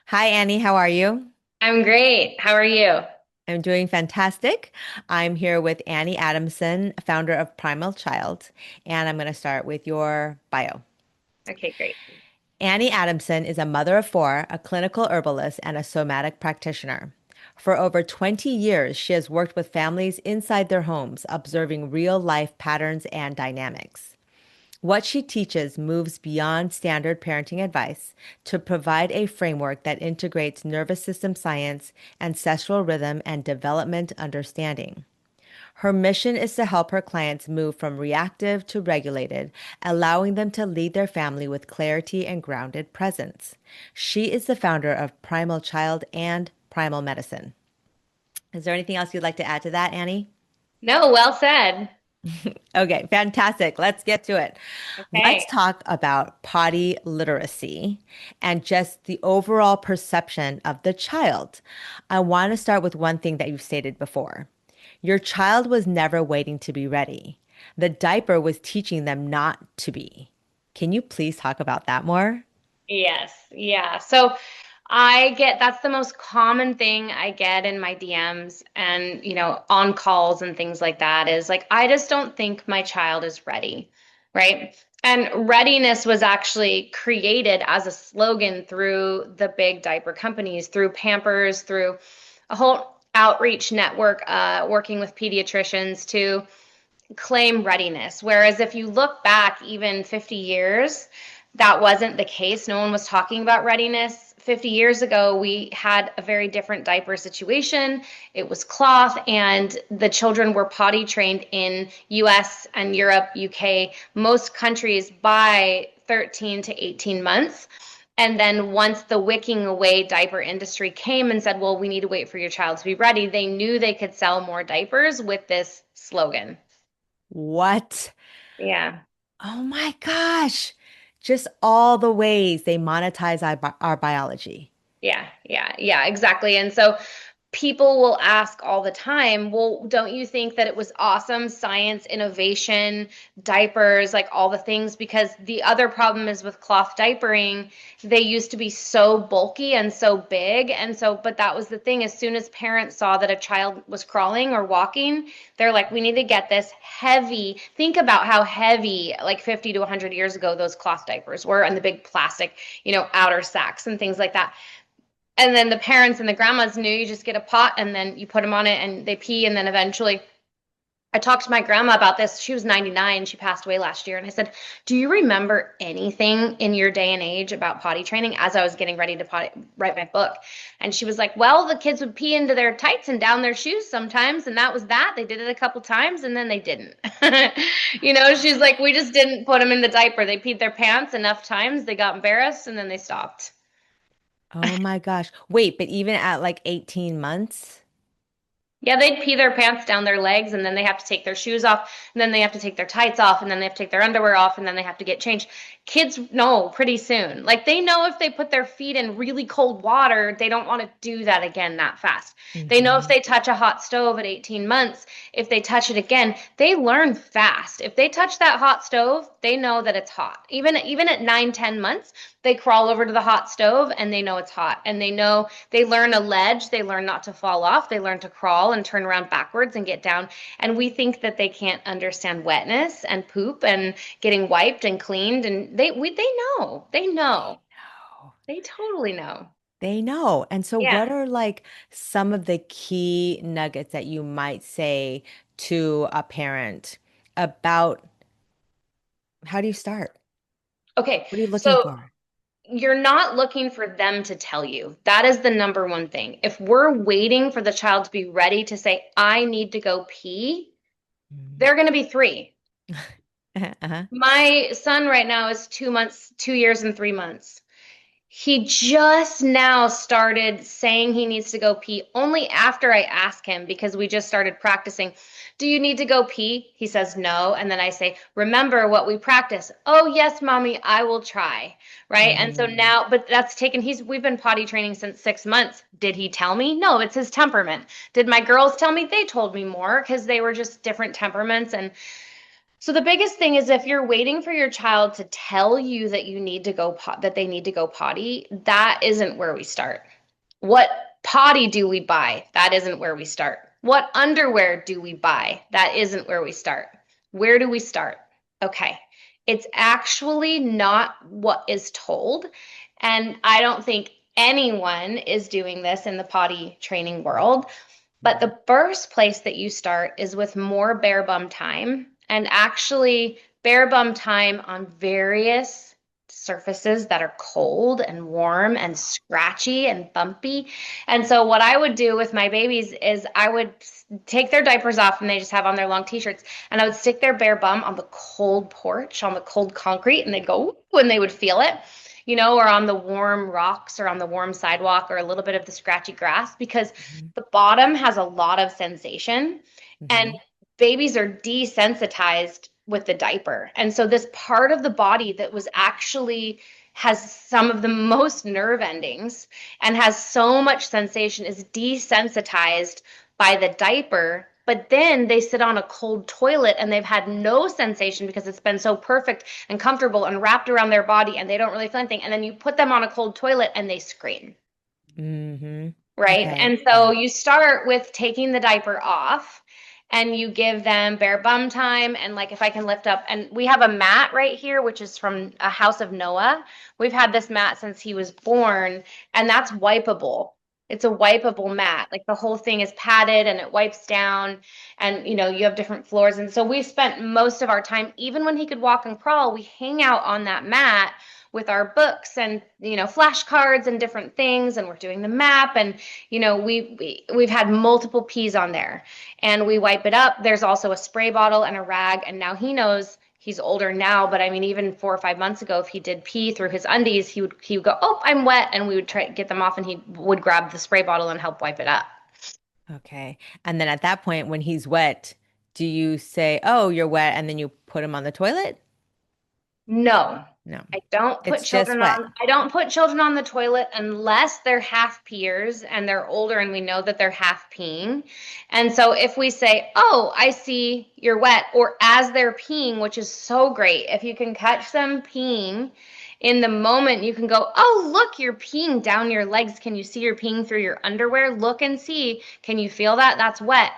Hi, Annie. How are you? I'm great. How are you? I'm doing fantastic. I'm here with Annie Adamson, founder of Primal Child, and I'm going to start with your bio. Okay, great. Annie Adamson is a mother of four, a clinical herbalist, and a somatic practitioner. For over 20 years, she has worked with families inside their homes, observing real life patterns and dynamics. What she teaches moves beyond standard parenting advice to provide a framework that integrates nervous system science, ancestral rhythm, and development understanding. Her mission is to help her clients move from reactive to regulated, allowing them to lead their family with clarity and grounded presence. She is the founder of Primal Child and Primal Medicine. Is there anything else you'd like to add to that, Annie? No, well said. Okay, fantastic. Let's get to it. Let's Okay. talk about potty literacy and just the overall perception of the child. I want to start with one thing that you stated before. Your child was never waiting to be ready. The diaper was teaching them not to be. Can you please talk about that more? Yes. Yeah. So I get that's the most common thing I get in my DMs and, on calls and things like that is like, I just don't think my child is ready. Right. And readiness was actually created as a slogan through the big diaper companies, through Pampers, through a whole outreach network, working with pediatricians to claim readiness. Whereas if you look back even 50 years, that wasn't the case. No one was talking about readiness. 50 years ago, we had a very different diaper situation. It was cloth, and the children were potty trained in US and Europe, UK, most countries by 13 to 18 months. And then once the wicking away diaper industry came and said, well, we need to wait for your child to be ready, they knew they could sell more diapers with this slogan. What? Yeah. Oh my gosh. Just all the ways they monetize our biology. Yeah, exactly. And so people will ask all the time, well, don't you think that it was awesome science, innovation, diapers, like all the things? Because the other problem is with cloth diapering, they used to be so bulky and so big. And so, but that was the thing. As soon as parents saw that a child was crawling or walking, they're like, we need to get this heavy. Think about how heavy, like 50 to 100 years ago, those cloth diapers were and the big plastic, outer sacks and things like that. And then the parents and the grandmas knew you just get a pot and then you put them on it and they pee. And then eventually I talked to my grandma about this. She was 99. She passed away last year. And I said, do you remember anything in your day and age about potty training as I was getting ready to write my book? And she was like, well, the kids would pee into their tights and down their shoes sometimes. And that was that. They did it a couple times and then they didn't. She's like, we just didn't put them in the diaper. They peed their pants enough times. They got embarrassed and then they stopped. Oh my gosh. Wait, but even at like 18 months? Yeah, they'd pee their pants down their legs and then they have to take their shoes off and then they have to take their tights off and then they have to take their underwear off and then they have to get changed. Kids know pretty soon. Like they know if they put their feet in really cold water, they don't want to do that again that fast. They know if Mhm. they touch a hot stove at 18 months, if they touch it again, they learn fast. If they touch that hot stove, they know that it's hot. Even at 9, 10 months, they crawl over to the hot stove and they know it's hot. And they know they learn a ledge, they learn not to fall off, they learn to crawl and turn around backwards and get down. And we think that they can't understand wetness and poop and getting wiped and cleaned. And they know. They know. Oh, They totally know. they know. And so, Yeah. what are like some of the key nuggets that you might say to a parent about how do you start? Okay. What are you looking So for? you're not looking for them to tell you. That is the number one thing. If we're waiting for the child to be ready to say, I need to go pee, Mhm. they're going to be 3. Uh-huh. My son right now is 2 months, 2 years and 3 months. He just now started saying he needs to go pee only after I ask him because we just started practicing. Do you need to go pee? He says no. And then I say, remember what we practice. Oh, yes, mommy, I will try. Right. And so Mm. now, but that's taken, we've been potty training since 6 months. Did he tell me? No, it's his temperament. Did my girls tell me? They told me more because they were just different temperaments. And So the biggest thing is if you're waiting for your child to tell you that you need to go that they need to go potty, that isn't where we start. What potty do we buy? That isn't where we start. What underwear do we buy? That isn't where we start. Where do we start? Okay. It's actually not what is told. And I don't think anyone is doing this in the potty training world. But the first place that you start is with more bare bum time and actually bare bum time on various surfaces that are cold and warm and scratchy and bumpy. And so what I would do with my babies is I would take their diapers off and they just have on their long t-shirts and I would stick their bare bum on the cold porch, on the cold concrete and they'd go "Ooh," and they would feel it. Or on the warm rocks or on the warm sidewalk or a little bit of the scratchy grass because Mhm. the bottom has a lot of sensation and Mhm. babies are desensitized with the diaper. And so this part of the body that was actually has some of the most nerve endings and has so much sensation is desensitized by the diaper. But then they sit on a cold toilet and they've had no sensation because it's been so perfect and comfortable and wrapped around their body and they don't really feel anything. And then you put them on a cold toilet and they scream. Mhm. Right. Okay. And Yeah. so you start with taking the diaper off and you give them bare bum time. And like if I can lift up, and we have a mat right here, which is from a House of Noah. We've had this mat since he was born, and that's wipeable. It's a wipeable mat. Like the whole thing is padded and it wipes down, and you have different floors. And so we spent most of our time, even when he could walk and crawl, we hang out on that mat with our books and flashcards and different things and we're doing the map and we've had multiple peas on there and we wipe it up. There's also a spray bottle and a rag. And now he knows he's older now, but I mean, even 4 or 5 months ago, if he did pee through his undies, he would go, "Oh, I'm wet," and we would try to get them off, and he would grab the spray bottle and help wipe it up. Okay. And then at that point, when he's wet, do you say, "Oh, you're wet," and then you put him on the toilet? No, No. It's just wet. I don't put children on the toilet unless they're half peers and they're older and we know that they're half peeing. And so if we say, "Oh, I see you're wet," or as they're peeing, which is so great, if you can catch them peeing in the moment, you can go, "Oh, look, you're peeing down your legs. Can you see you're peeing through your underwear? Look and see. Can you feel that? That's wet."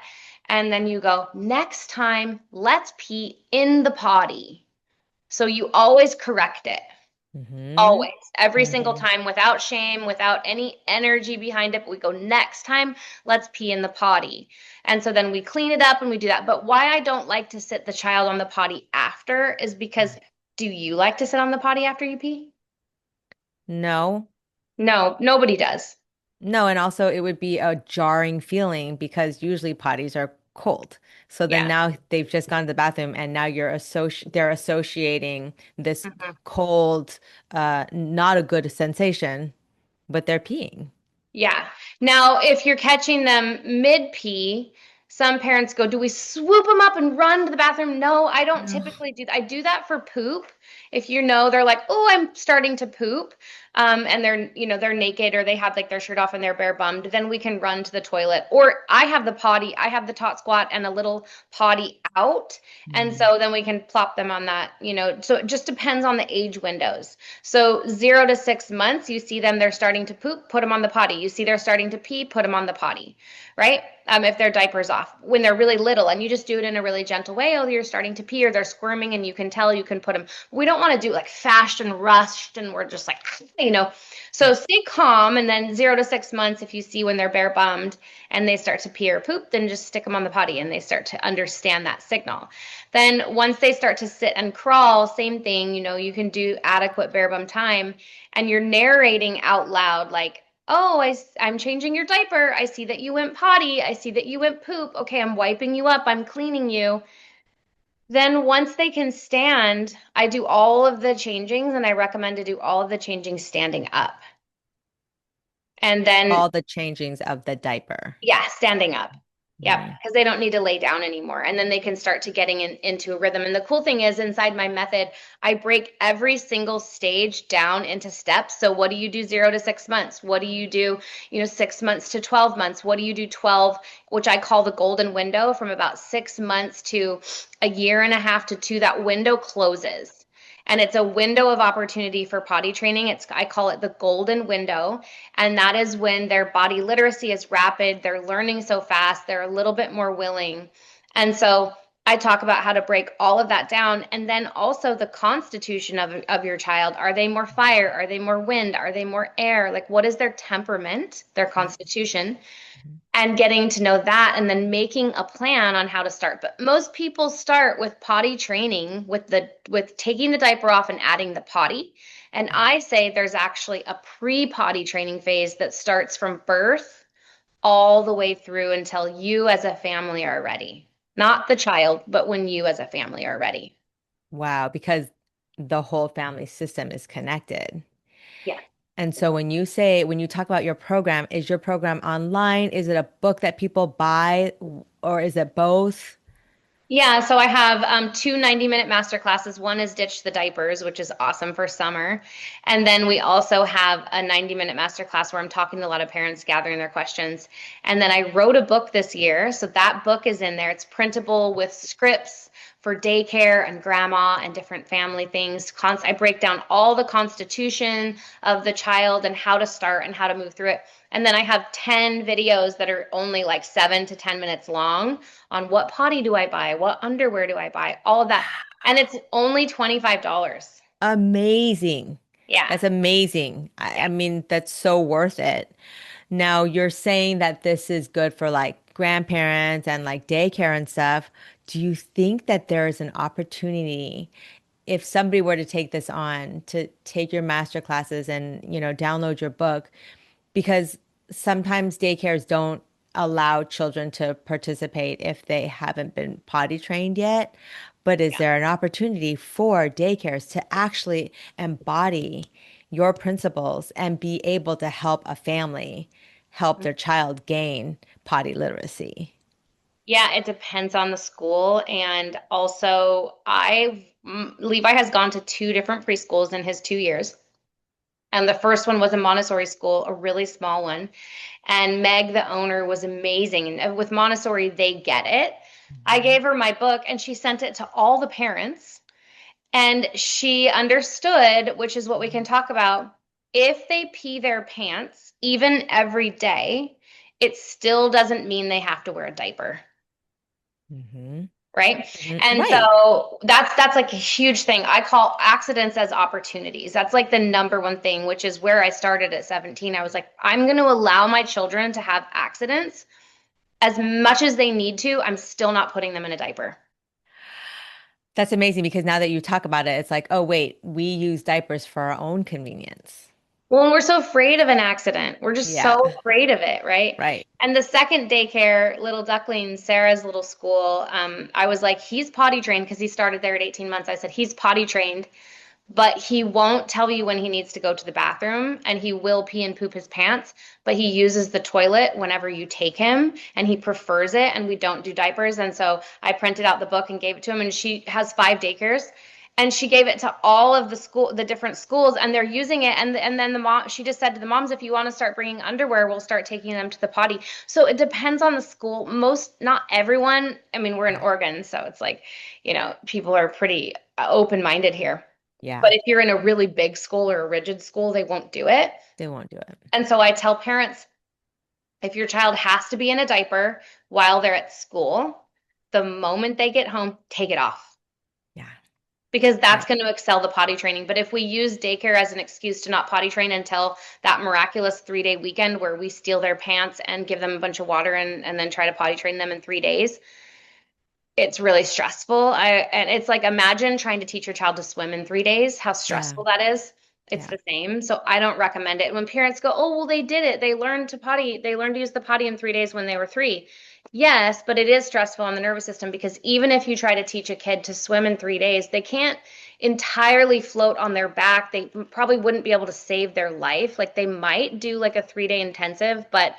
And then you go, "Next time, let's pee in the potty." So you always correct it. Mm-hmm. Always. Every single Mm-hmm. time without shame, without any energy behind it. But we go, "Next time, let's pee in the potty." And so then we clean it up and we do that. But why I don't like to sit the child on the potty after is because do you like to sit on the potty after you pee? No. No, nobody does. No, and also it would be a jarring feeling because usually potties are cold. So then Yeah. now they've just gone to the bathroom and now they're associating this Mhm. cold, not a good sensation, but they're peeing. Yeah. Now, if you're catching them mid pee, some parents go, "Do we swoop them up and run to the bathroom?" No, I don't No. typically do that. I do that for poop. If they're like, "Oh, I'm starting to poop," and they're naked or they have like their shirt off and they're bare bummed, then we can run to the toilet. Or I have the potty, I have the tot squat and a little potty out, and Mm. so then we can plop them on that. So it just depends on the age windows. So 0 to 6 months, you see them, they're starting to poop, put them on the potty. You see they're starting to pee, put them on the potty, right? If their diaper's off. When they're really little and you just do it in a really gentle way, oh, you're starting to pee or they're squirming and you can tell you can put them. We don't want to do like fast and rushed and we're just like, you know. So Yeah. stay calm and then 0 to 6 months, if you see when they're bare bummed and they start to pee or poop, then just stick them on the potty and they start to understand that signal. Then once they start to sit and crawl, same thing, you can do adequate bare bum time and you're narrating out loud like, "Oh, I'm changing your diaper. I see that you went potty. I see that you went poop. Okay, I'm wiping you up. I'm cleaning you." Then once they can stand, I do all of the changings and I recommend to do all of the changing standing up. And then, All the changings of the diaper. yeah, standing up. Yep, because they don't need to lay down anymore. And then they can start to getting into a rhythm. And the cool thing is inside my method, I break every single stage down into steps. So what do you do 0 to 6 months? What do you do, 6 months to 12 months? What do you do 12, which I call the golden window from about 6 months to a year and a half to two, that window closes. And it's a window of opportunity for potty training. I call it the golden window. And that is when their body literacy is rapid, they're learning so fast, they're a little bit more willing. And so I talk about how to break all of that down. And then also the constitution of your child. Are they more fire? Are they more wind? Are they more air? Like, what is their temperament, their Yeah. constitution? And getting to know that and then making a plan on how to start. But most people start with potty training with taking the diaper off and adding the potty. And I say there's actually a pre-potty training phase that starts from birth all the way through until you as a family are ready. Not the child, but when you as a family are ready. Wow, because the whole family system is connected. Yeah. And so when you talk about your program, is your program online? Is it a book that people buy, or is it both? Yeah, so I have two 90-minute master classes. One is Ditch the Diapers, which is awesome for summer. And then we also have a 90-minute master class where I'm talking to a lot of parents, gathering their questions. And then I wrote a book this year. So that book is in there. It's printable with scripts for daycare and grandma and different family things. I break down all the constitution of the child and how to start and how to move through it. And then I have 10 videos that are only like 7 to 10 minutes long on what potty do I buy, what underwear do I buy, all of that. And it's only $25. Amazing. Yeah. That's amazing. I Yeah. mean, that's so worth it. Now, you're saying that this is good for like grandparents and like daycare and stuff. Do you think that there is an opportunity if somebody were to take this on to take your master classes and, download your book? Because sometimes daycares don't allow children to participate if they haven't been potty trained yet. But is Yeah. there an opportunity for daycares to actually embody your principles and be able to help a family help their child gain potty literacy? Yeah, it depends on the school. And also, Levi has gone to two different preschools in his 2 years. And the first one was a Montessori school, a really small one. And Meg, the owner, was amazing. And with Montessori, they get it. I Mhm. gave her my book and she sent it to all the parents. And she understood, which is what we can talk about. If they pee their pants, even every day, it still doesn't mean they have to wear a diaper. Mhm. Right. Mhm. And Right. so that's like a huge thing. I call accidents as opportunities. That's like the number one thing, which is where I started at 17. I was like, I'm going to allow my children to have accidents as much as they need to. I'm still not putting them in a diaper. That's amazing because now that you talk about it, it's like, oh, wait, we use diapers for our own convenience. Well, we're so afraid of an accident. We're just Yeah. so afraid of it, right? Right. And the second daycare, Little Duckling, Sarah's little school, I was like, he's potty trained because he started there at 18 months. I said, he's potty trained, but he won't tell you when he needs to go to the bathroom and he will pee and poop his pants, but he uses the toilet whenever you take him and he prefers it and we don't do diapers. And so I printed out the book and gave it to him and she has 5 daycares and she gave it to all of the different schools and they're using it and then the mom she just said to the moms if you want to start bringing underwear we'll start taking them to the potty. So it depends on the school. Most not everyone, I mean we're in Yeah. Oregon so it's like people are pretty open-minded here. Yeah. But if you're in a really big school or a rigid school, they won't do it. They won't do it. And so I tell parents if your child has to be in a diaper while they're at school, the moment they get home, take it off Yeah. because that's Right. going to excel the potty training. But if we use daycare as an excuse to not potty train until that miraculous 3-day weekend where we steal their pants and give them a bunch of water and then try to potty train them in 3 days, it's really stressful. And it's like imagine trying to teach your child to swim in 3 days, how Yeah. stressful that is. It's Yeah. the same. So I don't recommend it. When parents go, oh, well, they did it. They learned to use the potty in 3 days when they were 3. Yes, but it is stressful on the nervous system because even if you try to teach a kid to swim in 3 days, they can't entirely float on their back. They probably wouldn't be able to save their life. Like they might do like a 3-day intensive, but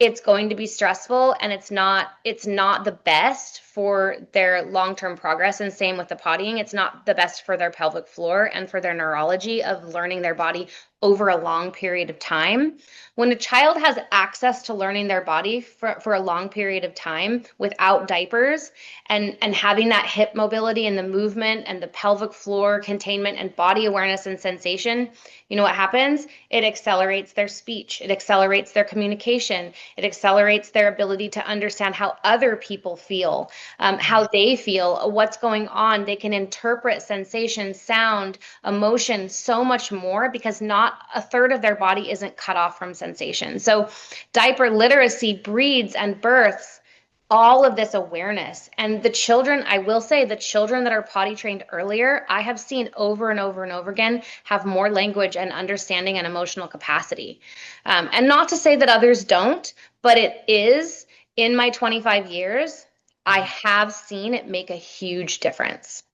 it's going to be stressful, and it's not the best for their long-term progress. And same with the pottying, it's not the best for their pelvic floor and for their neurology of learning their body over a long period of time. When a child has access to learning their body for a long period of time without diapers, and having that hip mobility and the movement and the pelvic floor containment and body awareness and sensation, you know what happens? It accelerates their speech, it accelerates their communication, it accelerates their ability to understand how other people feel, how they feel, what's going on. They can interpret sensation, sound, emotion so much more because not a third of their body isn't cut off from sensation. So, diaper literacy breeds and births all of this awareness. And the children, I will say, the children that are potty trained earlier, I have seen over and over and over again have more language and understanding and emotional capacity. And not to say that others don't, but it is in my 25 years, I have seen it make a huge difference.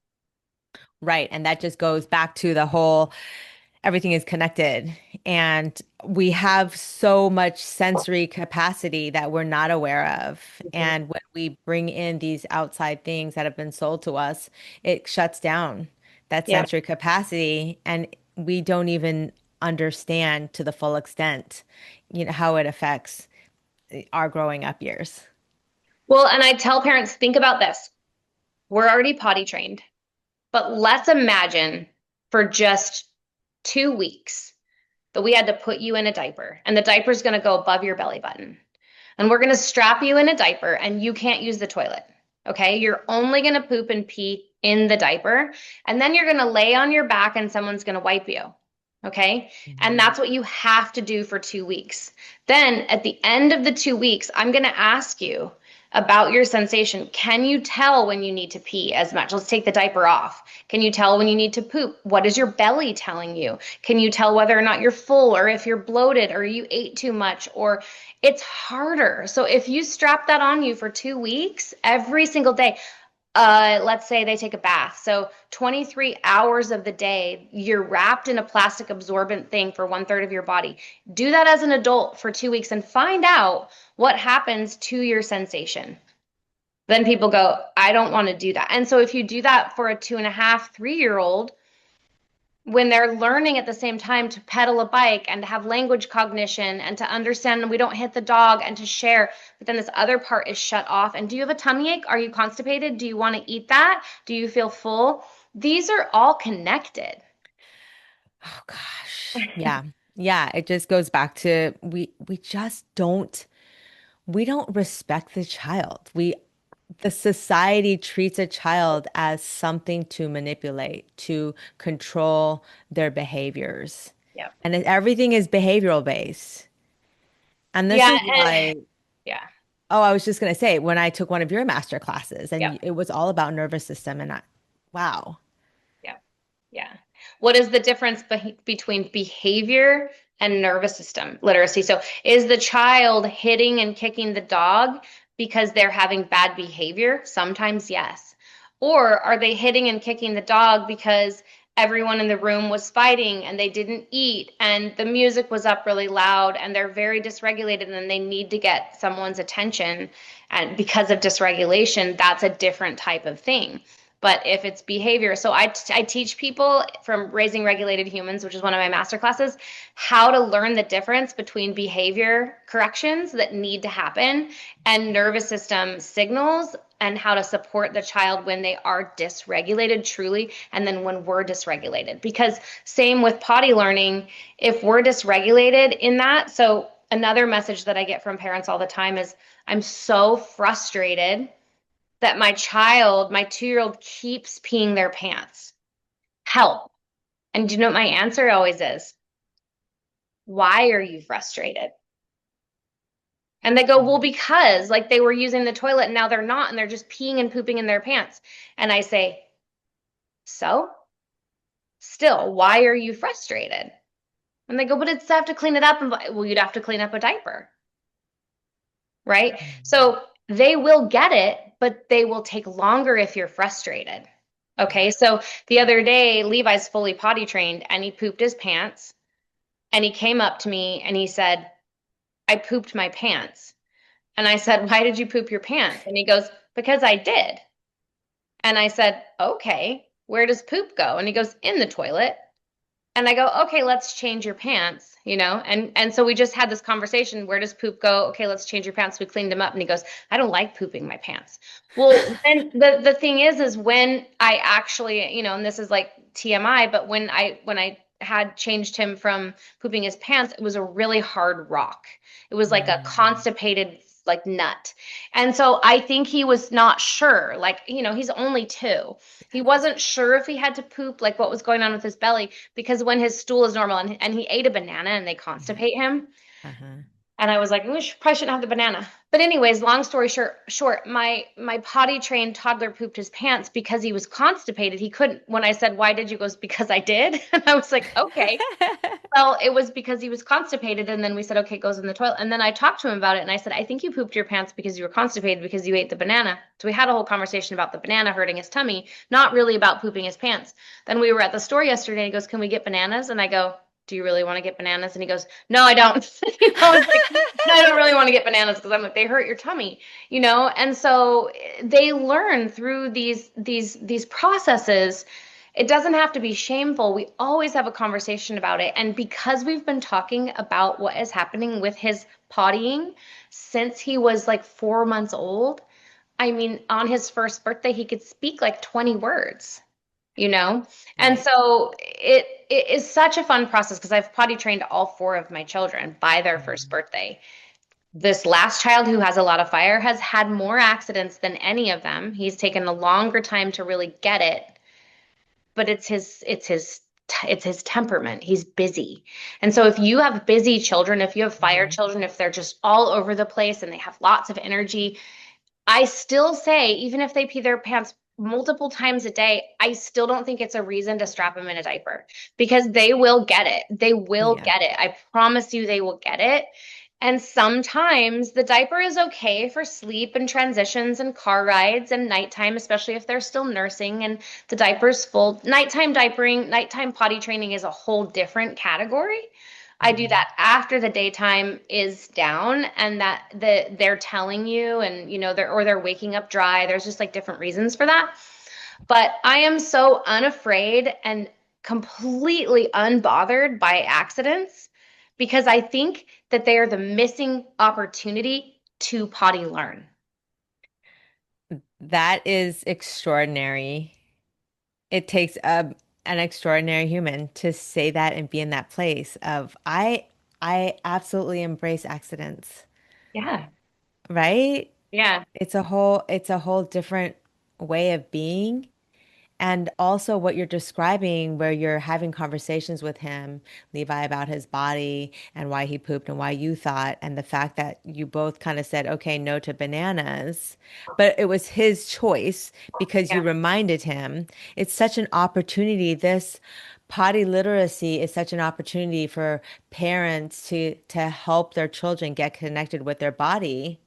Right. And that just goes back to the whole everything is connected. And we have so much sensory capacity that we're not aware of. Mhm. And when we bring in these outside things that have been sold to us, it shuts down that Yeah. sensory capacity. And we don't even understand to the full extent, how it affects our growing up years. Well, and I tell parents, think about this. We're already potty trained, but let's imagine for just 2 weeks that we had to put you in a diaper, and the diaper is going to go above your belly button. And we're going to strap you in a diaper, and you can't use the toilet. Okay. You're only going to poop and pee in the diaper. And then you're going to lay on your back and someone's going to wipe you. Okay. And Mhm. that's what you have to do for 2 weeks. Then at the end of the 2 weeks, I'm going to ask you about your sensation. Can you tell when you need to pee as much? Let's take the diaper off. Can you tell when you need to poop? What is your belly telling you? Can you tell whether or not you're full, or if you're bloated, or you ate too much, or it's harder. So if you strap that on you for 2 weeks, every single day, let's say they take a bath. So 23 hours of the day, you're wrapped in a plastic absorbent thing for one third of your body. Do that as an adult for 2 weeks and find out what happens to your sensation. Then people go, I don't want to do that. And so if you do that for a 2.5, 3 year old, when they're learning at the same time to pedal a bike and to have language cognition and to understand we don't hit the dog and to share, but then this other part is shut off. And do you have a tummy ache? Are you constipated? Do you want to eat that? Do you feel full? These are all connected. Oh gosh. Yeah. Yeah, it just goes back to we just don't respect the child. The society treats a child as something to manipulate, to control their behaviors. Yeah. And everything is behavioral based. And this Yeah. is And why, yeah. oh, I was just going to say, when I took one of your master classes Yeah. and it was all about nervous system and wow. Yeah. Yeah. What is the difference between behavior and nervous system literacy? So, is the child hitting and kicking the dog because they're having bad behavior? Sometimes, yes. Or are they hitting and kicking the dog because everyone in the room was fighting and they didn't eat and the music was up really loud and they're very dysregulated and they need to get someone's attention? And because of dysregulation, that's a different type of thing. But if it's behavior, so I teach people from Raising Regulated Humans, which is one of my master classes, how to learn the difference between behavior corrections that need to happen and nervous system signals, and how to support the child when they are dysregulated truly, and then when we're dysregulated. Because same with potty learning, if we're dysregulated in that, so another message that I get from parents all the time is, I'm so frustrated that my child, my 2 year old, keeps peeing their pants. Help. And do you know what my answer always is? Why are you frustrated? And they go, well, because like they were using the toilet and now they're not, and they're just peeing and pooping in their pants. And I say, so still, why are you frustrated? And they go, but it's have to clean it up. And well, you'd have to clean up a diaper, right? So they will get it, but they will take longer if you're frustrated. Okay, so the other day, Levi's fully potty trained and he pooped his pants and he came up to me and he said, I pooped my pants. And I said, why did you poop your pants? And he goes, because I did. And I said, okay, where does poop go? And he goes, in the toilet. And I go, okay, let's change your pants, And so we just had this conversation. Where does poop go? Okay, let's change your pants. We cleaned him up, and he goes, I don't like pooping my pants. Well, then the thing is when I actually, and this is like TMI, but when I had changed him from pooping his pants, it was a really hard rock. It was like a Mm, constipated like nut. And so I think he was not sure. Like, he's only 2. He wasn't sure if he had to poop, like what was going on with his belly, because when his stool is normal and he ate a banana and they yeah. constipate him. Uh-huh. And I was like, probably shouldn't have the banana. But anyways, long story short, my potty trained toddler pooped his pants because he was constipated. He couldn't. When I said, "Why did you?" Goes, "Because I did." And I was like, "Okay." Well, it was because he was constipated, and then we said, "Okay, it goes in the toilet." And then I talked to him about it, and I said, "I think you pooped your pants because you were constipated because you ate the banana." So we had a whole conversation about the banana hurting his tummy, not really about pooping his pants. Then we were at the store yesterday, and he goes, "Can we get bananas?" And I go, "Do you really want to get bananas?" And he goes, "No, I don't." I was like, "No, I don't really want to get bananas because I'm like they hurt your tummy." And so they learn through these processes. It doesn't have to be shameful. We always have a conversation about it. And because we've been talking about what is happening with his pottying since he was like 4 months old, I mean, on his first birthday, he could speak like 20 words, you know? And Right. so it is such a fun process because I've potty trained all 4 of my children by their first Mhm. birthday. This last child who has a lot of fire has had more accidents than any of them. He's taken a longer time to really get it, but it's his temperament. He's busy. And so if you have busy children, if you have fire Mhm. children, if they're just all over the place and they have lots of energy, I still say even if they pee their pants multiple times a day, I still don't think it's a reason to strap them in a diaper because they will get it. They will Yeah. get it. I promise you they will get it. And sometimes the diaper is okay for sleep and transitions and car rides and nighttime, especially if they're still nursing and the diaper's full. Nighttime diapering, nighttime potty training is a whole different category. I do Mhm. that after the daytime is down and that they're telling you and they're waking up dry. There's just like different reasons for that. But I am so unafraid and completely unbothered by accidents because I think that they are the missing opportunity to potty learn. That is extraordinary. It takes an extraordinary human to say that and be in that place of I absolutely embrace accidents, Yeah. right? Yeah. It's a whole different way of being. And also what you're describing, where you're having conversations with him, Levi, about his body and why he pooped and why you thought, and the fact that you both kind of said, okay, no to bananas, but it was his choice because you Yeah. reminded him. It's such an opportunity. This potty literacy is such an opportunity for parents to help their children get connected with their body.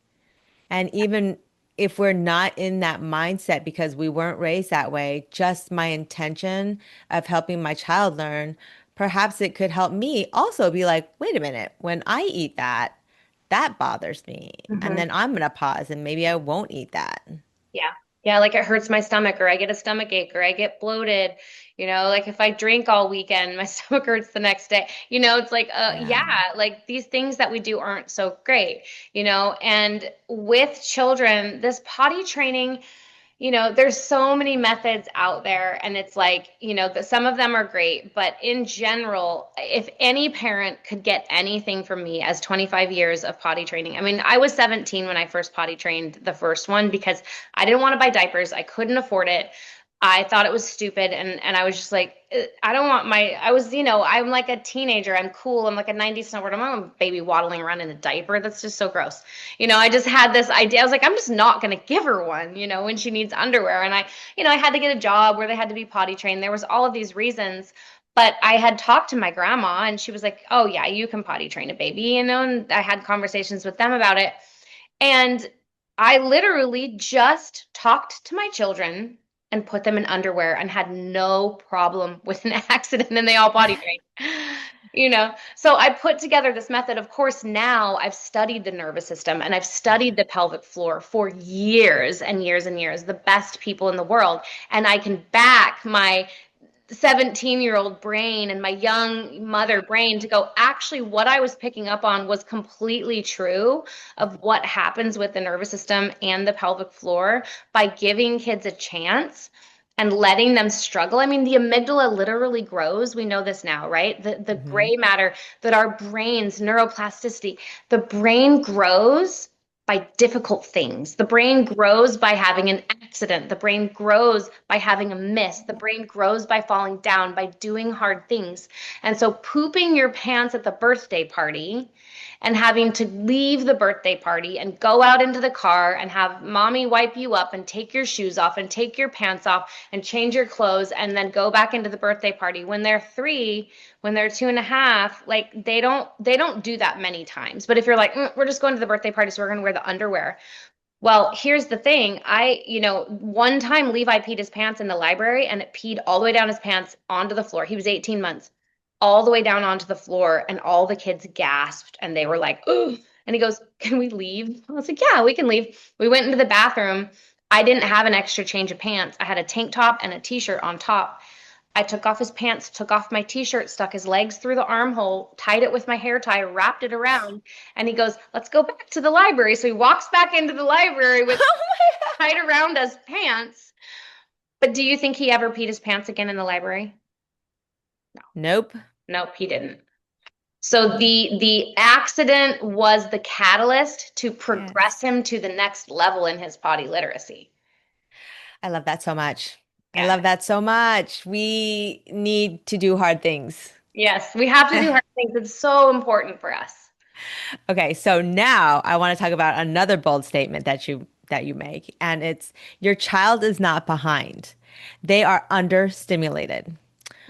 And even if we're not in that mindset because we weren't raised that way, just my intention of helping my child learn, perhaps it could help me also be like, wait a minute, when I eat that, that bothers me. And Mhm. then I'm gonna pause and maybe I won't eat that. Yeah. Yeah, like it hurts my stomach or I get a stomach ache or I get bloated. Like if I drink all weekend, my stomach hurts the next day. It's like yeah, Yeah. like these things that we do aren't so great. And with children, this potty training, there's so many methods out there, and it's like, that some of them are great, but in general, if any parent could get anything from me as 25 years of potty training, I mean, I was 17 when I first potty trained the first one because I didn't want to buy diapers. I couldn't afford it. I thought it was stupid, and I was just like, I don't want my. I was, I'm like a teenager. I'm cool. I'm like a 90s snowboarder. I'm not a baby waddling around in a diaper. That's just so gross. I just had this idea. I was like, I'm just not going to give her one, when she needs underwear. And I had to get a job where they had to be potty trained. There was all of these reasons. But I had talked to my grandma and she was like, oh, yeah, you can potty train a baby, and I had conversations with them about it. And I literally just talked to my children and put them in underwear and had no problem with an accident and they all potty trained. So I put together this method. Of course, now I've studied the nervous system and I've studied the pelvic floor for years and years and years, the best people in the world. And I can back my 17-year-old brain and my young mother brain to go, actually, what I was picking up on was completely true of what happens with the nervous system and the pelvic floor by giving kids a chance and letting them struggle. I mean, the amygdala literally grows. We know this now, right? The Hmm. gray matter that our brains, neuroplasticity, the brain grows by difficult things. The brain grows by having an accident. The brain grows by having a miss. The brain grows by falling down, by doing hard things. And so pooping your pants at the birthday party and having to leave the birthday party and go out into the car and have mommy wipe you up and take your shoes off and take your pants off and change your clothes and then go back into the birthday party. When they're 3, when they're 2.5, like they don't do that many times. But if you're like, we're just going to the birthday party, so we're going to wear the underwear. Well, here's the thing. One time Levi peed his pants in the library and it peed all the way down his pants onto the floor. He was 18 months, all the way down onto the floor, and all the kids gasped and they were like, "Ooh." And he goes, "Can we leave?" I was like, "Yeah, we can leave." We went into the bathroom. I didn't have an extra change of pants. I had a tank top and a t-shirt on top. I took off his pants, took off my t-shirt, stuck his legs through the armhole, tied it with my hair tie, wrapped it around, and he goes, "Let's go back to the library." So he walks back into the library with Oh my God. tied around us pants. But do you think he ever peed his pants again in the library? Nope. Nope, he didn't. So the accident was the catalyst to progress Yes. him to the next level in his potty literacy. I love that so much. I Yeah. love that so much. We need to do hard things. Yes, we have to do hard things. It's so important for us. Okay, so now I want to talk about another bold statement that you make, and it's your child is not behind. They are understimulated.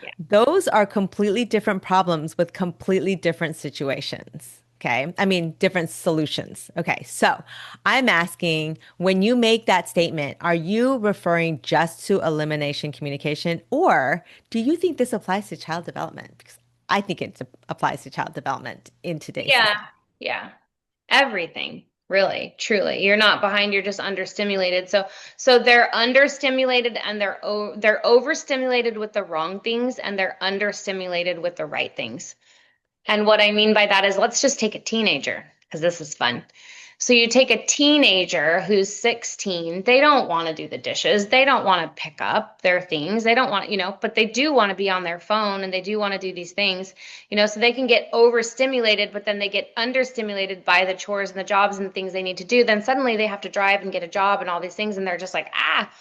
Yeah. Those are completely different problems with completely different situations. Okay. I mean, different solutions. Okay. So I'm asking when you make that statement, are you referring just to elimination communication, or do you think this applies to child development? Because I think it applies to child development in today's Yeah. society. Yeah. Everything, really, truly. You're not behind, you're just understimulated. So they're understimulated and they're overstimulated with the wrong things and they're understimulated with the right things. And what I mean by that is let's just take a teenager because this is fun. So you take a teenager who's 16, they don't want to do the dishes. They don't want to pick up their things. They don't want, but they do want to be on their phone and they do want to do these things, so they can get overstimulated, but then they get understimulated by the chores and the jobs and the things they need to do. Then suddenly they have to drive and get a job and all these things. And they're just like, ah,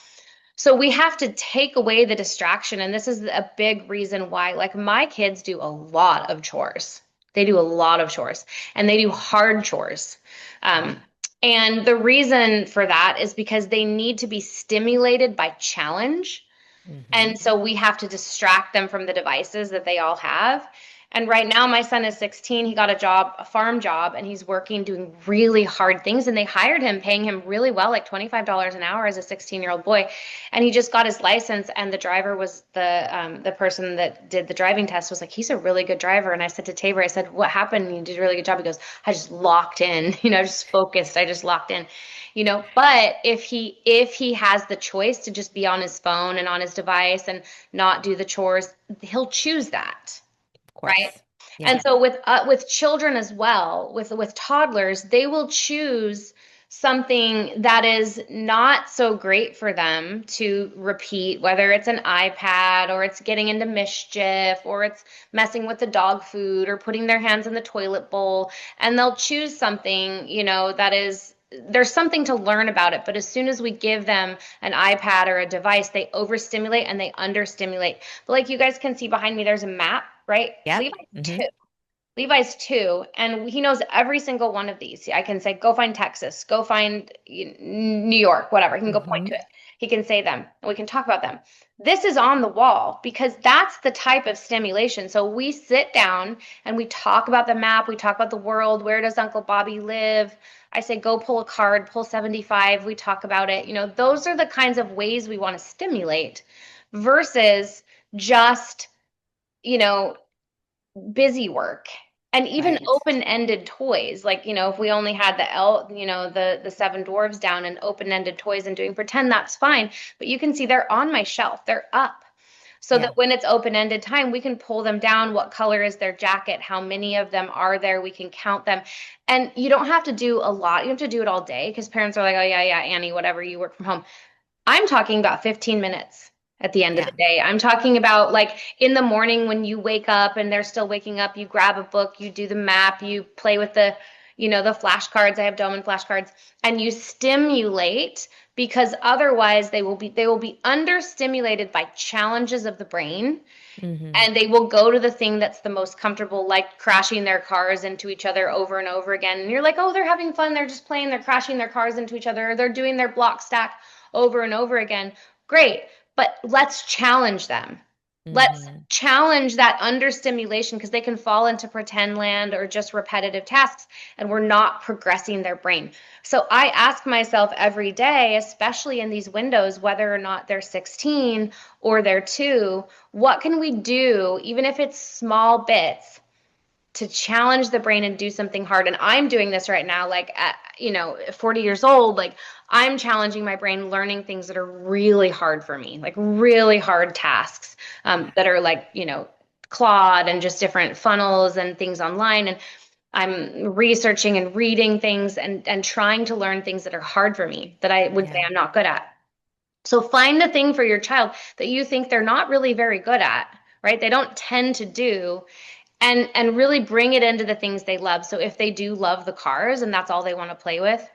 so we have to take away the distraction. And this is a big reason why, like, my kids do a lot of chores. They do a lot of chores and they do hard chores. Um, and the reason for that is because they need to be stimulated by challenge. Hmm. And so we have to distract them from the devices that they all have. And right now, my son is 16. He got a job, a farm job, and he's working doing really hard things. And they hired him, paying him really well, like $25 an hour as a 16-year-old boy. And he just got his license. And the driver was the person that did the driving test was like, he's a really good driver. And I said to Tabor, I said, what happened? You did a really good job. He goes, I just locked in, I just focused. I just locked in. But if he has the choice to just be on his phone and on his device and not do the chores, he'll choose that, Of right? course. Yeah. And so with children as well, with toddlers, they will choose something that is not so great for them to repeat, whether it's an iPad or it's getting into mischief or it's messing with the dog food or putting their hands in the toilet bowl. And they'll choose something, that is there's something to learn about it. But as soon as we give them an iPad or a device, they overstimulate and they understimulate. But like you guys can see behind me, there's a map, right? Yep. Levi's Hmm. two. Levi's two, and he knows every single one of these. I can say, go find Texas, go find New York, whatever. He can go point to Hmm. it. He can say them, and we can talk about them. This is on the wall because that's the type of stimulation. So we sit down and we talk about the map. We talk about the world. Where does Uncle Bobby live? I say, go pull a card, pull 75. We talk about it. Those are the kinds of ways we want to stimulate versus just, you know, busy work. And even Right. open-ended toys, like, if we only had the seven dwarves down and open-ended toys and doing pretend, that's fine. But you can see they're on my shelf. They're up. So that Yeah. when it's open-ended time, we can pull them down. What color is their jacket? How many of them are there? We can count them. And you don't have to do a lot. You have to do it all day because parents are like, oh, yeah, yeah, Annie, whatever, you work from home. I'm talking about 15 minutes at the end of Yeah. the day. I'm talking about like in the morning when you wake up and they're still waking up, you grab a book, you do the map, you play with the flashcards. I have Doman flashcards, and you stimulate because otherwise they will be understimulated by challenges of the brain, Hmm. and they will go to the thing that's the most comfortable, like crashing their cars into each other over and over again. And you're like, oh, they're having fun. They're just playing. They're crashing their cars into each other. Or they're doing their block stack over and over again. Great. But let's challenge them. Let's Hmm. challenge that understimulation because they can fall into pretend land or just repetitive tasks, and we're not progressing their brain. So I ask myself every day, especially in these windows, whether or not they're 16 or they're 2, what can we do, even if it's small bits, to challenge the brain and do something hard? And I'm doing this right now, like at 40 years old, like I'm challenging my brain, learning things that are really hard for me, like really hard tasks, that are like, Claude and just different funnels and things online. And I'm researching and reading things and trying to learn things that are hard for me that I would say Yeah. I'm not good at. So find the thing for your child that you think they're not really very good at, right? They don't tend to do, and really bring it into the things they love. So if they do love the cars and that's all they want to play with,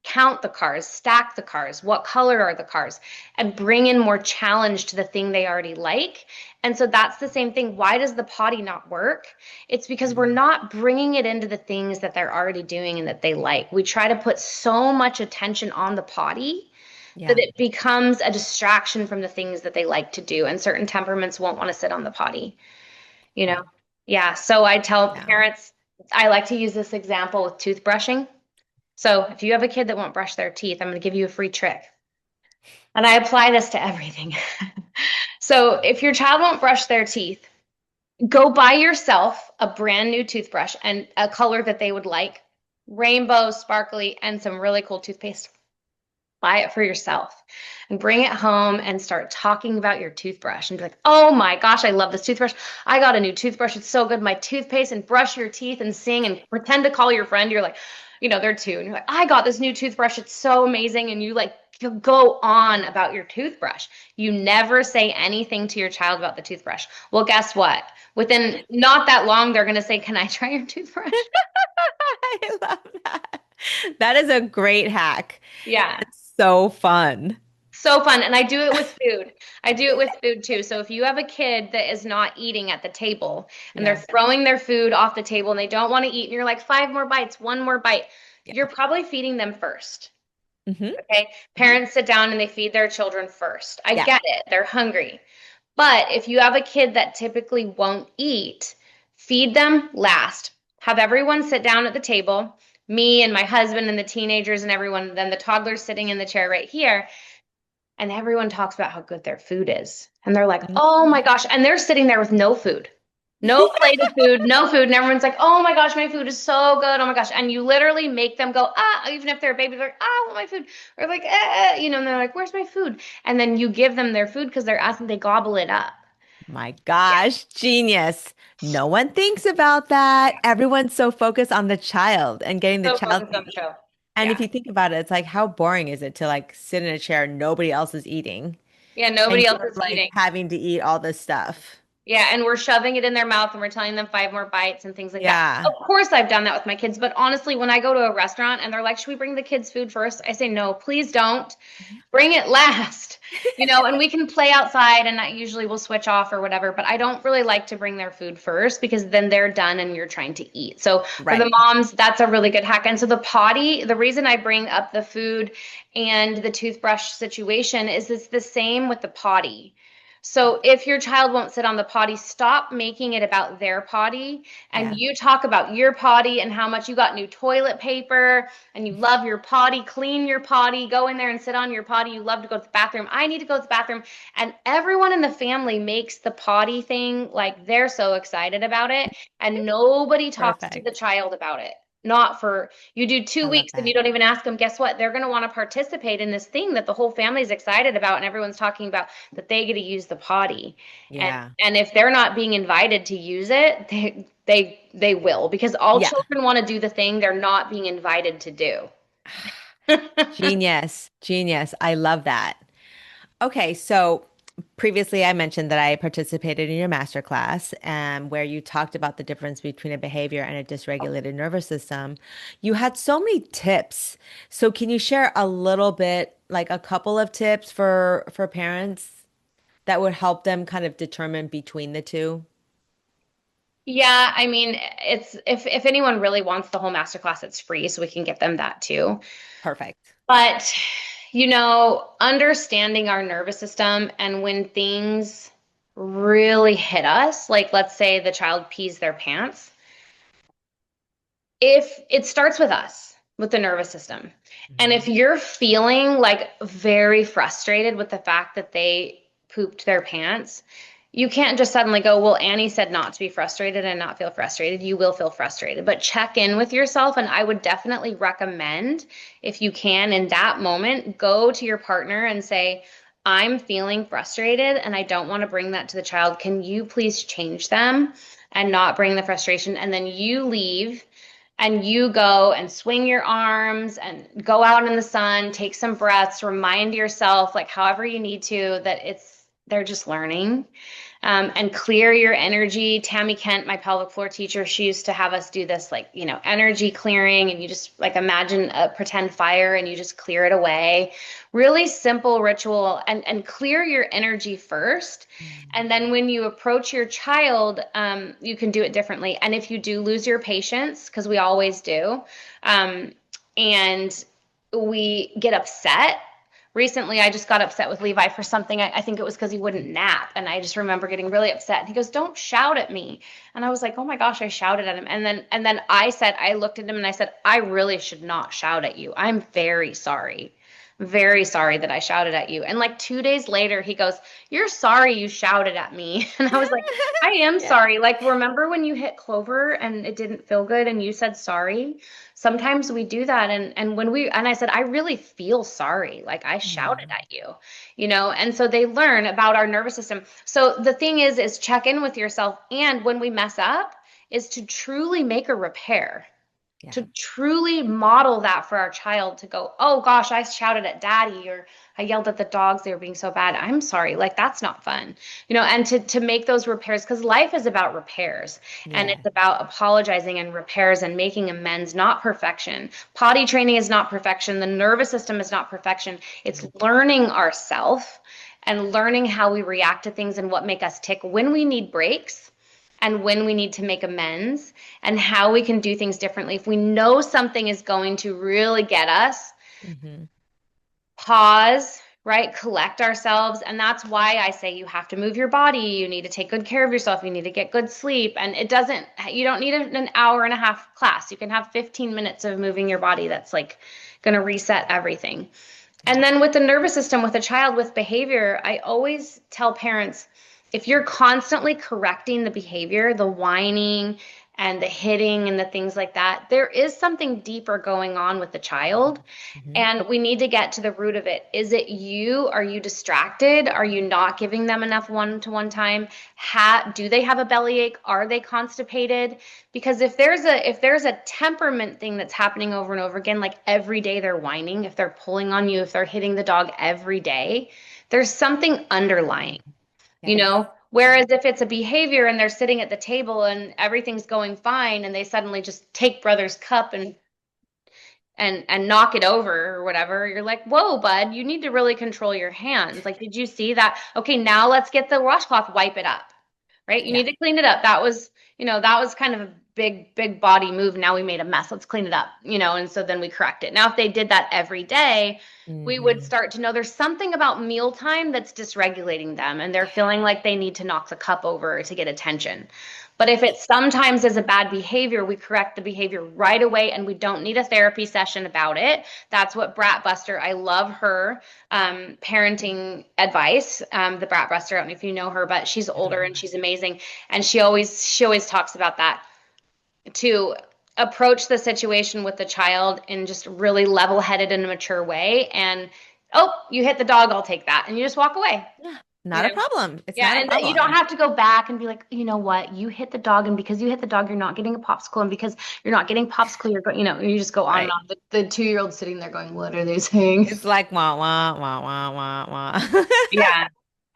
count the cars, stack the cars, what color are the cars, and bring in more challenge to the thing they already like. And so that's the same thing. Why does the potty not work? It's because we're Mhm. not bringing it into the things that they're already doing and that they like. We try to put so much attention on the potty that Yeah. it becomes a distraction from the things that they like to do. And certain temperaments won't want to sit on the potty, you know? Right. Yeah. So I tell Yeah. parents, I like to use this example with toothbrushing. So if you have a kid that won't brush their teeth, I'm going to give you a free trick. And I apply this to everything. So if your child won't brush their teeth, go buy yourself a brand new toothbrush and a color that they would like, rainbow, sparkly, and some really cool toothpaste. Buy it for yourself and bring it home and start talking about your toothbrush and be like, oh my gosh, I love this toothbrush. I got a new toothbrush. It's so good. My toothpaste, and brush your teeth and sing and pretend to call your friend. You're like, they're 2. And you're like, I got this new toothbrush. It's so amazing. And you like go on about your toothbrush. You never say anything to your child about the toothbrush. Well, guess what? Within not that long, they're going to say, can I try your toothbrush? I love that. That is a great hack. Yeah. That's so fun. So fun. And I do it with food. I do it with food too. So if you have a kid that is not eating at the table and they're Yeah. throwing their food off the table and they don't want to eat, and you're like, 5 more bites, 1 more bite, Yeah. you're probably feeding them first. Hmm. Okay. Hmm. Parents sit down and they feed their children first. I Yeah. get it. They're hungry. But if you have a kid that typically won't eat, feed them last. Have everyone sit down at the table, me and my husband and the teenagers and everyone, then the toddler's sitting in the chair right here, and everyone talks about how good their food is. And they're like, oh my gosh. And they're sitting there with no food, no plate of food, no food. And everyone's like, oh my gosh, my food is so good. Oh my gosh. And you literally make them go, ah, even if they're a baby, they're like, ah, I want my food. Or like, and they're like, where's my food? And then you give them their food because they're asking, they gobble it up. My Yeah. gosh, genius. No one thinks about that. Everyone's so focused on the child and getting the So child focused to on the eat. show. And if Yeah. you think about it, it's like how boring is it to like sit in a chair and nobody else is eating Yeah. and Nobody else you're is like eating. having to eat all this stuff. Yeah, and we're shoving it in their mouth and we're telling them 5 more bites and things like that. Yeah. Of course, I've done that with my kids, but honestly, when I go to a restaurant and they're like, should we bring the kids food first? I say, no, please don't. Bring it last, and we can play outside and that usually will switch off or whatever, but I don't really like to bring their food first because then they're done and you're trying to eat. So for the Right. moms, that's a really good hack. And so the potty, the reason I bring up the food and the toothbrush situation is it's the same with the potty. So if your child won't sit on the potty, stop making it about their potty and Yeah. you talk about your potty and how much you got new toilet paper and you love your potty, clean your potty, go in there and sit on your potty. You love to go to the bathroom. I need to go to the bathroom. And everyone in the family makes the potty thing like they're so excited about it and nobody talks to the Perfect. child about it. Not for you do two I love weeks and you that. don't even ask them, guess what? They're going to want to participate in this thing that the whole family's excited about and everyone's talking about that they get to use the potty. And Yeah. and if they're not being invited to use it, they will because all Yeah. children want to do the thing they're not being invited to do. Genius. Genius. I love that. Okay, so previously I mentioned that I participated in your master class, where you talked about the difference between a behavior and a dysregulated nervous system. You had so many tips. So can you share a little bit, like a couple of tips for parents that would help them kind of determine between the two? Yeah, I mean, it's if anyone really wants the whole masterclass, it's free, so we can get them that too. Perfect. But, understanding our nervous system and when things really hit us, like let's say the child pees their pants, if it starts with us, with the nervous system. And if Mhm. you're feeling like very frustrated with the fact that they pooped their pants, you can't just suddenly go, well, Annie said not to be frustrated and not feel frustrated. You will feel frustrated, but check in with yourself. And I would definitely recommend, if you can, in that moment, go to your partner and say, I'm feeling frustrated and I don't want to bring that to the child. Can you please change them and not bring the frustration? And then you leave and you go and swing your arms and go out in the sun, take some breaths, remind yourself, like however you need to, that they're just learning, and clear your energy. Tammy Kent, my pelvic floor teacher, she used to have us do this, like, energy clearing, and you just like imagine a pretend fire and you just clear it away. Really simple ritual, and clear your energy first. And then when you approach your child, you can do it differently. And if you do lose your patience, because we always do, and we get upset. Recently, I just got upset with Levi for something. I think it was because he wouldn't nap. And I just remember getting really upset. And he goes, "Don't shout at me." And I was like, "Oh my gosh, I shouted at him." And then I looked at him and I said, "I really should not shout at you. I'm very sorry. Very sorry that I shouted at you." And like 2 days later, he goes, "You're sorry you shouted at me." And I was like, "I am Yeah. sorry. Like, remember when you hit Clover and it didn't feel good and you said sorry? Sometimes we do that." And I said, "I really feel sorry. Like I Yeah. shouted at you." And so they learn about our nervous system. So the thing is check in with yourself. And when we mess up, is to truly make a repair, to Yeah. truly model that for our child, to go, "Oh gosh, I shouted at daddy," or "I yelled at the dogs, they were being so bad. I'm sorry." Like that's not fun. And to make those repairs, because life is about repairs and Yeah. it's about apologizing and repairs and making amends, not perfection. Potty training is not perfection. The nervous system is not perfection. It's learning ourself and learning how we react to things and what make us tick when we need breaks and when we need to make amends and how we can do things differently. If we know something is going to really get us, Hmm. pause, right? Collect ourselves. And that's why I say you have to move your body. You need to take good care of yourself. You need to get good sleep. And you don't need an hour and a half class. You can have 15 minutes of moving your body that's like going to reset everything. And then with the nervous system, with a child with behavior, I always tell parents, if you're constantly correcting the behavior, the whining and the hitting and the things like that, there is something deeper going on with the child. Hmm. And we need to get to the root of it. Is it you? Are you distracted? Are you not giving them enough one-to-one time? Do they have a bellyache? Are they constipated? Because if there's a temperament thing that's happening over and over again, like every day they're whining, if they're pulling on you, if they're hitting the dog every day, there's something underlying, you Yes. know? Whereas if it's a behavior and they're sitting at the table and everything's going fine and they suddenly just take brother's cup and knock it over or whatever, you're like, "Whoa, bud, you need to really control your hands. Like, did you see that? Okay, now let's get the washcloth, wipe it up." Right? You Yeah. need to clean it up. That was kind of big body move. Now we made a mess. Let's clean it up, and so then we correct it. Now, if they did that every day, we would Hmm. start to know there's something about mealtime that's dysregulating them, and they're feeling like they need to knock the cup over to get attention. But if it sometimes is a bad behavior, we correct the behavior right away, and we don't need a therapy session about it. That's what Brat Buster, I love her parenting advice. The Brat Buster, I don't know if you know her, but she's I don't older know and that. she's amazing. And she always talks about that, to approach the situation with the child in just really level-headed and mature way. And, oh, you hit the dog, I'll take that. And you just walk away. Yeah, You not a know? problem. It's Yeah, not a and you don't problem. have to go back and be like, you know what, you hit the dog, and because you hit the dog, you're not getting a popsicle, and because you're not getting popsicle, you're going, you just go on and Right. on. The 2-year-old sitting there going, what are they saying? It's like wah wah wah wah wah wah. Yeah.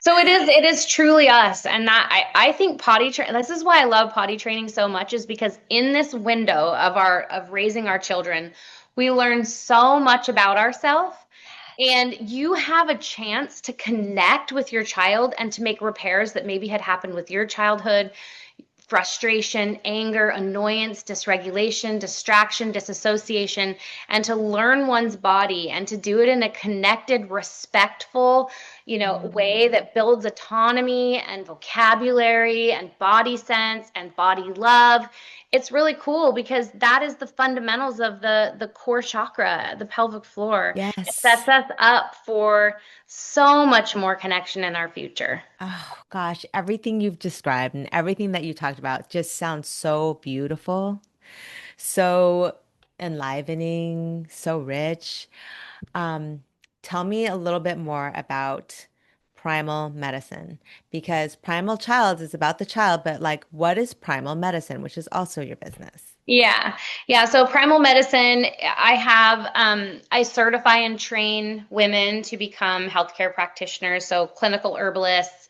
So it is truly us. And that I think this is why I love potty training so much, is because in this window of raising our children, we learn so much about ourselves, and you have a chance to connect with your child and to make repairs that maybe had happened with your childhood: frustration, anger, annoyance, dysregulation, distraction, disassociation, and to learn one's body and to do it in a connected, respectful, way Mhm. that builds autonomy and vocabulary and body sense and body love. It's really cool because that is the fundamentals of the core chakra, the pelvic floor. It sets Yes. us up for so much more connection in our future. Oh gosh, everything you've described and everything that you talked about just sounds so beautiful, so enlivening, so rich. Um, Tell me a little bit more about primal medicine because primal child is about the child, but like, what is primal medicine, which is also your business? Yeah. Yeah. So primal medicine, I certify and train women to become healthcare practitioners. So clinical herbalists,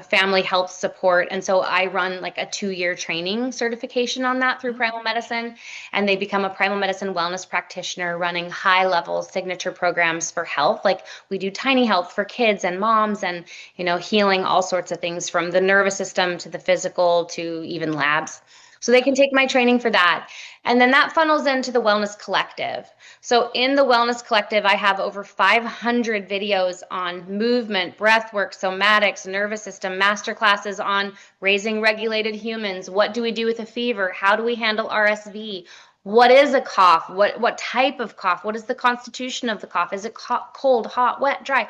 family health support. And so I run like a 2-year training certification on that through primal medicine. And they become a primal medicine wellness practitioner running high level signature programs for health. Like we do tiny health for kids and moms, and, healing all sorts of things from the nervous system to the physical to even labs. So they can take my training for that. And then that funnels into the Wellness Collective. So in the Wellness Collective, I have over 500 videos on movement, breath work, somatics, nervous system, master classes on raising regulated humans. What do we do with a fever? How do we handle RSV? What is a cough? What type of cough? What is the constitution of the cough? Is it cold, hot, wet, dry?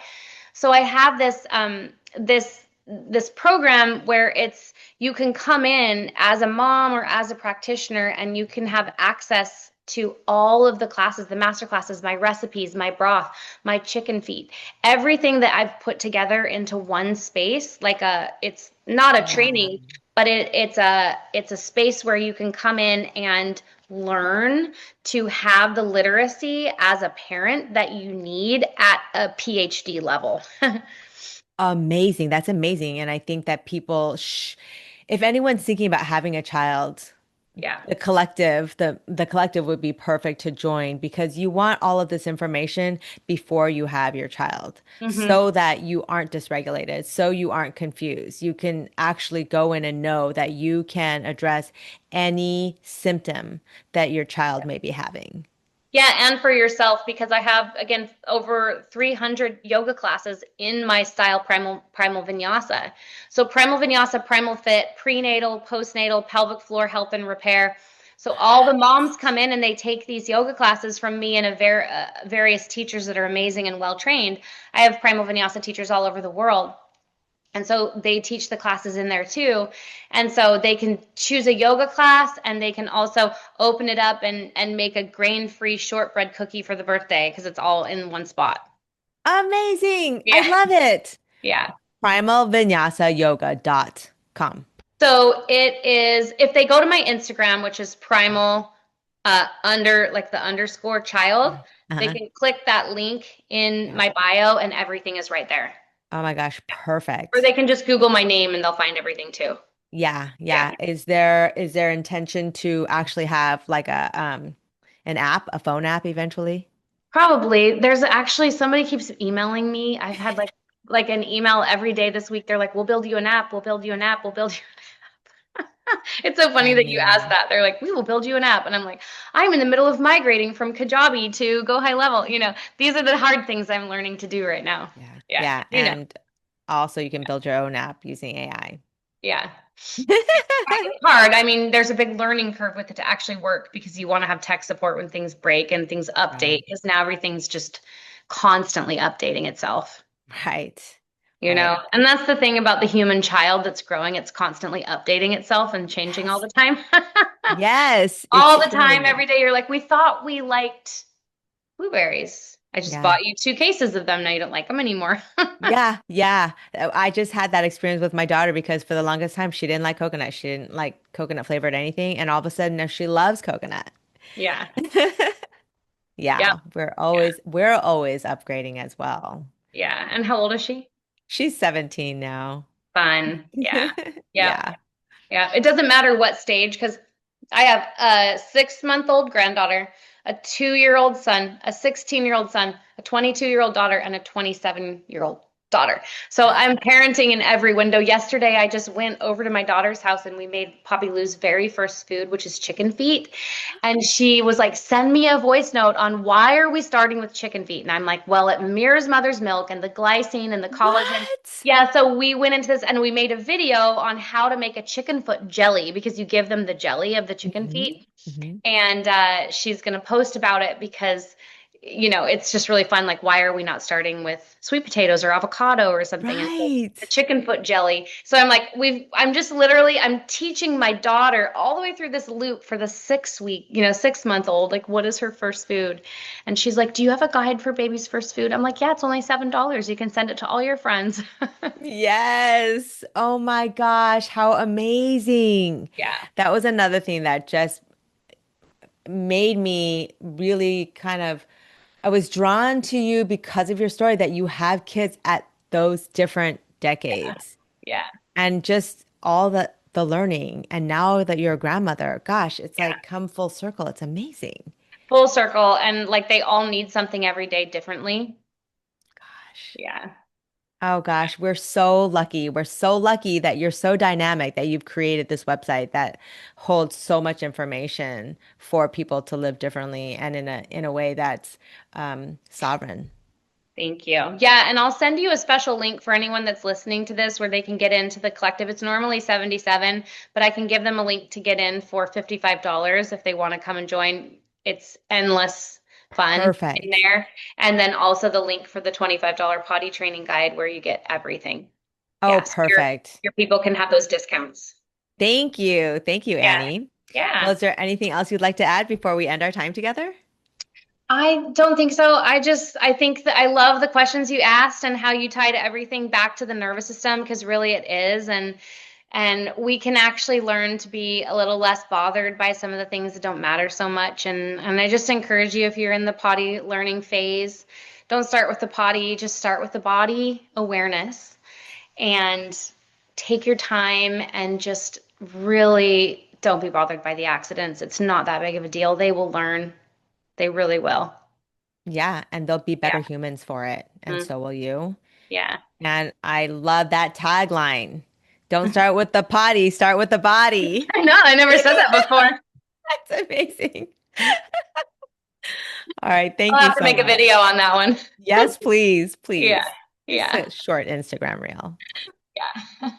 So I have this program where you can come in as a mom or as a practitioner, and you can have access to all of the classes, the master classes, my recipes, my broth, my chicken feet, everything that I've put together into one space. It's not a Wow. training, but it's a space where you can come in and learn to have the literacy as a parent that you need at a PhD level. Amazing. That's amazing. And I think that people, if anyone's thinking about having a child, Yeah. the collective would be perfect to join because you want all of this information before you have your child Hmm. so that you aren't dysregulated, so you aren't confused. You can actually go in and know that you can address any symptom that your child may be having. Yeah, and for yourself, because I have, again, over 300 yoga classes in my style, Primal Vinyasa. So Primal Vinyasa, Primal Fit, prenatal, postnatal, pelvic floor health and repair. So all the moms come in and they take these yoga classes from me and various teachers that are amazing and well trained. I have Primal Vinyasa teachers all over the world. And so they teach the classes in there too. And so they can choose a yoga class, and they can also open it up and make a grain-free shortbread cookie for the birthday because it's all in one spot. Amazing. I Yeah. love it. Yeah. Primalvinyasayoga.com. So it is, if they go to my Instagram, which is primal under like the underscore child, they Uh-huh. can click that link in my bio and everything is right there. Oh my gosh, Or they perfect. can just Google my name and they'll find everything too. Yeah, Yeah. yeah. Is there intention to actually have like an app, a phone app eventually? Probably. There's actually somebody keeps emailing me. I've had like an email every day this week. They're like, "We'll build you an app. We'll build you an app. We'll build you." It's so funny I that you asked mean, that. They're like, we will build you an app. And I'm like, I'm in the middle of migrating from Kajabi to Go High Level. These are the hard things I'm learning to do right now. yeah. Yeah. Yeah. And also you can build your own app using AI. Yeah. It's hard. I mean, there's a big learning curve with it to actually work because you want to have tech support when things break and things update Right. because now everything's just constantly updating itself. Right. Right. And that's the thing about the human child that's growing. It's constantly updating itself and changing all Yes. the time. Yes, All it's the time, true. every day, you're like, we thought we liked blueberries. I just Yeah. bought you 2 cases of them. Now you don't like them anymore. Yeah, yeah. I just had that experience with my daughter because for the longest time she didn't like coconut. She didn't like coconut flavored anything, and all of a sudden now she loves coconut. Yeah. Yep. Yeah, Yeah. we're always upgrading as well. Yeah. And how old is she? She's 17 now. Fun. Yeah. Yep. Yeah. Yeah. It doesn't matter what stage because I have a 6-month-old granddaughter, a 2-year-old son, a 16-year-old son, a 22-year-old daughter, and a 27-year-old daughter. So I'm parenting in every window. Yesterday, I just went over to my daughter's house and we made Poppy Lou's very first food, which is chicken feet. And she was like, send me a voice note on why are we starting with chicken feet? And I'm like, well, it mirrors mother's milk and the glycine and the collagen. What? Yeah, so we went into this and we made a video on how to make a chicken foot jelly because you give them the jelly of the chicken Hmm. feet. Hmm. And she's going to post about it because, it's just really fun. Like, why are we not starting with sweet potatoes or avocado or something? And so Right. the chicken foot jelly. So I'm like, I'm teaching my daughter all the way through this loop for the 6 week, 6 month old, like, what is her first food? And she's like, do you have a guide for baby's first food? I'm like, yeah, it's only $7. You can send it to all your friends. Yes. Oh my gosh, how amazing. Yeah. That was another thing that just made me really kind of, I was drawn to you because of your story that you have kids at those different decades Yeah. and just all the learning. And now that you're a grandmother, gosh, it's Yeah. like come full circle. It's amazing. Full circle. And like they all need something every day differently. Gosh. Yeah. Oh gosh, we're so lucky. We're so lucky that you're so dynamic that you've created this website that holds so much information for people to live differently and in a way that's sovereign. Thank you. Yeah, and I'll send you a special link for anyone that's listening to this where they can get into the collective. It's normally 77, but I can give them a link to get in for $55 if they want to come and join. It's endless fun in Perfect. there. And then also the link for the $25 potty training guide where you get everything. Oh, Yeah, so your perfect. your people can have those discounts. Thank you. Thank you, Yeah. Annie. Well, Yeah. is there anything else you'd like to add before we end our time together? I don't think so. I think that I love the questions you asked and how you tied everything back to the nervous system because really it is. And we can actually learn to be a little less bothered by some of the things that don't matter so much. And I just encourage you if you're in the potty learning phase, don't start with the potty, just start with the body awareness and take your time and just really don't be bothered by the accidents. It's not that big of a deal. They will learn. They really will. Yeah, and they'll be Yeah. better humans for it, and Mhm. so will you. Yeah. And I love that tagline. Don't start with the potty, start with the body. I know. I never said that before. That's amazing. All right, thank I'll you have to so make a much. video on that one. Yes, please, Yeah. please. Just Yeah. a short Instagram reel. Yeah.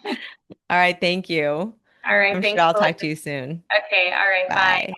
All right, thank you. All right. I'm sure Thanks I'll for talk to listening. you soon. Okay. All right. Bye. Bye.